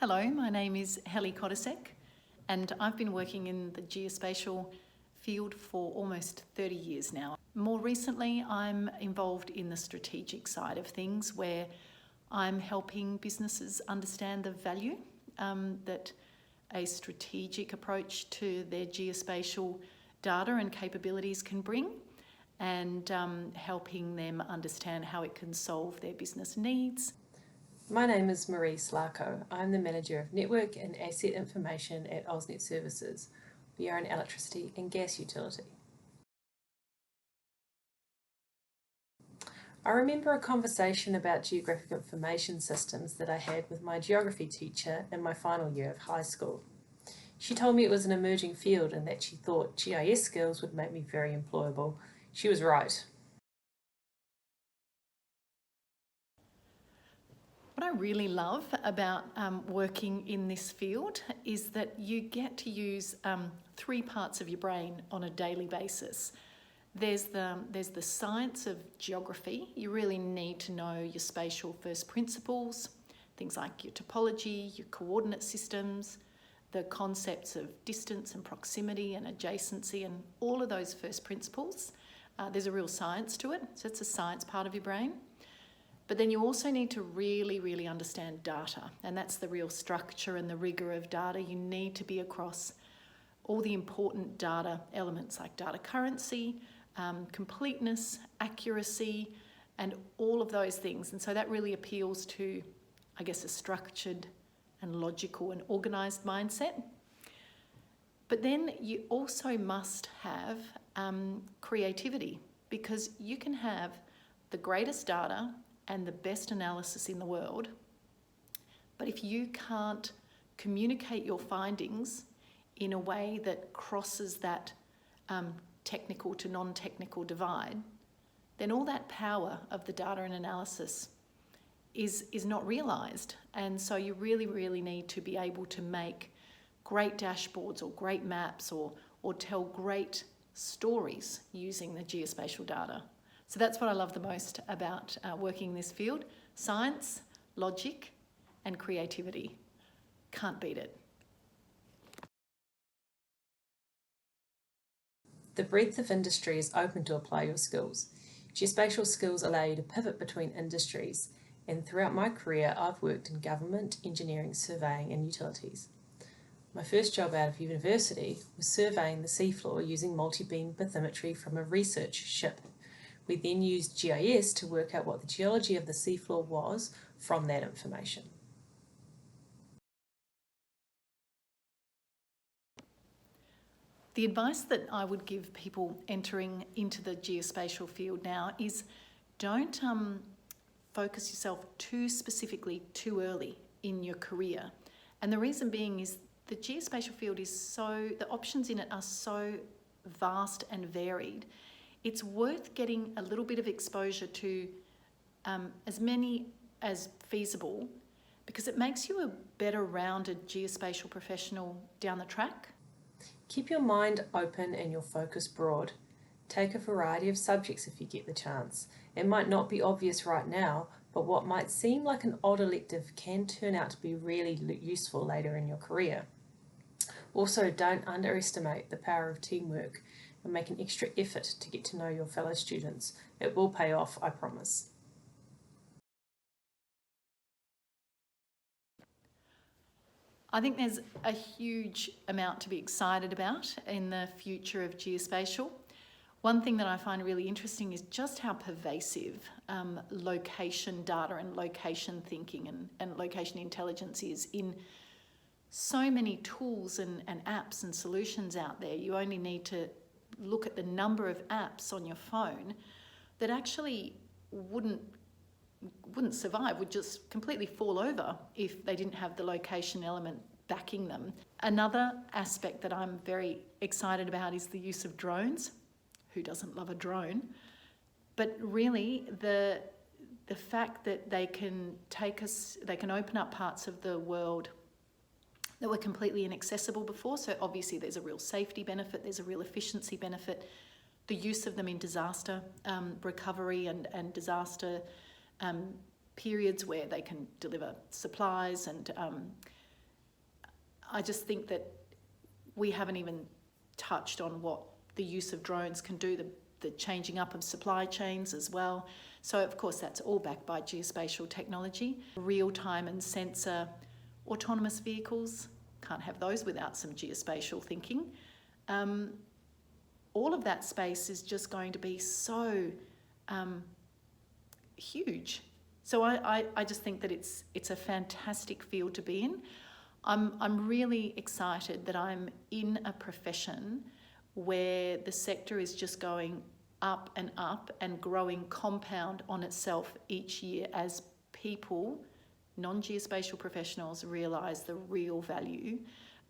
Hello, my name is Heli Kodisek and I've been working in the geospatial field for almost 30 years now. More recently, I'm involved in the strategic side of things where I'm helping businesses understand the value that a strategic approach to their geospatial data and capabilities can bring, and helping them understand how it can solve their business needs. My name is Marie Slarko. I'm the Manager of Network and Asset Information at AusNet Services. We are an electricity and gas utility. I remember a conversation about geographic information systems that I had with my geography teacher in my final year of high school. She told me it was an emerging field and that she thought GIS skills would make me very employable. She was right. What I really love about working in this field is that you get to use three parts of your brain on a daily basis. There's the science of geography. You really need to know your spatial first principles, things like your topology, your coordinate systems, the concepts of distance and proximity and adjacency and all of those first principles. There's a real science to it, so it's a science part of your brain. But then you also need to really understand data, and that's the real structure and the rigor of data. You need to be across all the important data elements like data currency, completeness, accuracy, and all of those things. And so that really appeals to, I guess, a structured and logical and organised mindset. But then you also must have creativity, because you can have the greatest data and the best analysis in the world, but if you can't communicate your findings in a way that crosses that technical to non-technical divide, then all that power of the data and analysis is not realised. And so you really need to be able to make great dashboards or great maps or tell great stories using the geospatial data. So that's what I love the most about working in this field: science, logic, and creativity. Can't beat it. The breadth of industry is open to apply your skills. Geospatial skills allow you to pivot between industries, and throughout my career I've worked in government, engineering, surveying and utilities. My first job out of university was surveying the seafloor using multi-beam bathymetry from a research ship. We then used GIS to work out what the geology of the seafloor was from that information. The advice that I would give people entering into the geospatial field now is don't focus yourself too specifically too early in your career. And the reason being is the geospatial field is the options in it are so vast and varied. It's worth getting a little bit of exposure to as many as feasible, because it makes you a better rounded geospatial professional down the track. Keep your mind open and your focus broad. Take a variety of subjects if you get the chance. It might not be obvious right now, but what might seem like an odd elective can turn out to be really useful later in your career. Also, don't underestimate the power of teamwork and make an extra effort to get to know your fellow students. It will pay off, I promise. I think there's a huge amount to be excited about in the future of geospatial. One thing that I find really interesting is just how pervasive location data and location thinking and location intelligence is in so many tools and apps and solutions out there. You only need to look at the number of apps on your phone that actually wouldn't survive, would just completely fall over if they didn't have the location element backing them. Another aspect that I'm very excited about is the use of drones. Who doesn't love a drone? But really the fact that they can open up parts of the world that were completely inaccessible before. So obviously there's a real safety benefit, there's a real efficiency benefit. The use of them in disaster recovery and disaster periods where they can deliver supplies and I just think that we haven't even touched on what the use of drones can do, the changing up of supply chains as well. So of course that's all backed by geospatial technology. Real-time and sensor autonomous vehicles, can't have those without some geospatial thinking. All of that space is just going to be so huge. So I just think that it's a fantastic field to be in. I'm really excited that I'm in a profession where the sector is just going up and growing compound on itself each year as people, non-geospatial professionals, realise the real value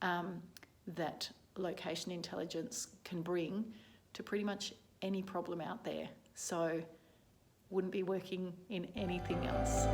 that location intelligence can bring to pretty much any problem out there. So wouldn't be working in anything else.